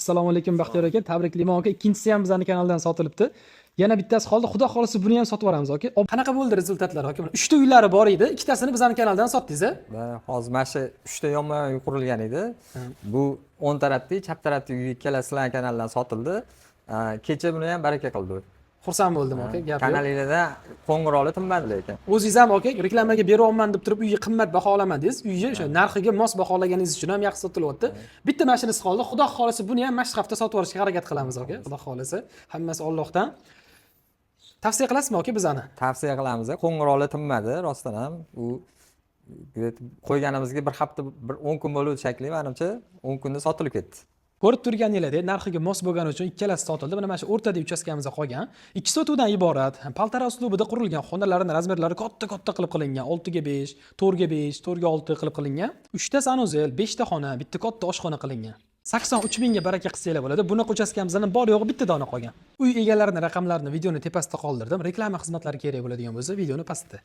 Assalomu alaykum Baxtiyor aka, tabriklayman aka. Ikkinchisi ham bizning kanaldan sotilibdi. Yana bittasi qoldi. Xudo xolisi buni ham sotib yuboramiz aka. Qanaqa bo'ldi rezultatlar aka? 3 ta uylari bor edi, ikkitasini bizning kanaldan sotdingiz a? Hozir mana shu 3 ta yonma-yon qurilgan edi. Bu o'ng tarafdagi, chap tarafdagi uy ikkalasi sizlarning kanaldan sotildi. Kecha buni ham baraka qildi. Xursand bo'ldim aka. Gap yo'q. Kanalingizda qo'ng'iroqli tinmadi lekin. O'zingiz ham aka reklamaga beryapman deb turib uyni qimmat baholamadingiz. Uyni o'sha narxiga mos baholaganingiz uchun ham yaxshi sotilyapti. Bitta mashinasi qoldi. Xudo xolisi buni ham mana shu hafta sotib yuborishga harakat qilamiz aka. Xudo xolisi. Hammasi Allohdan. Tavsiya qilasizmi aka bizani? Tavsiya qilamiz. Qo'ng'iroqli tinmadi rostdan ham. U qo'yganimizga bir hafta, bir 10 kun bo'ldi shekilli, menimcha 10 kunda sotilib ketdi. Ko'rib turganingizdek, narxiga mos bo'lgani uchun ikkalasi sotildi. Mana shu o'rtadagi uchastkamizda qolgan. Ikki sotuvdan iborat. Paltara uslubida qurilgan, xonalarining razmerlari katta-katta qilib qilingan. 5 ga 5, 4 ga 5, 4 ga 6 qilib qilingan. 3 ta sanuzel, 5 ta xona, bitta katta oshxona qilingan. 83 mingga baraka qilsanglar bo'ladi. Buni uchastkamizdan bor yo'g'i bitta dona qolgan. Uy egalarining raqamlarini videoni tepasida qoldirdim. Reklama xizmatlari kerak bo'ladigan bo'lsa, videoni pastda.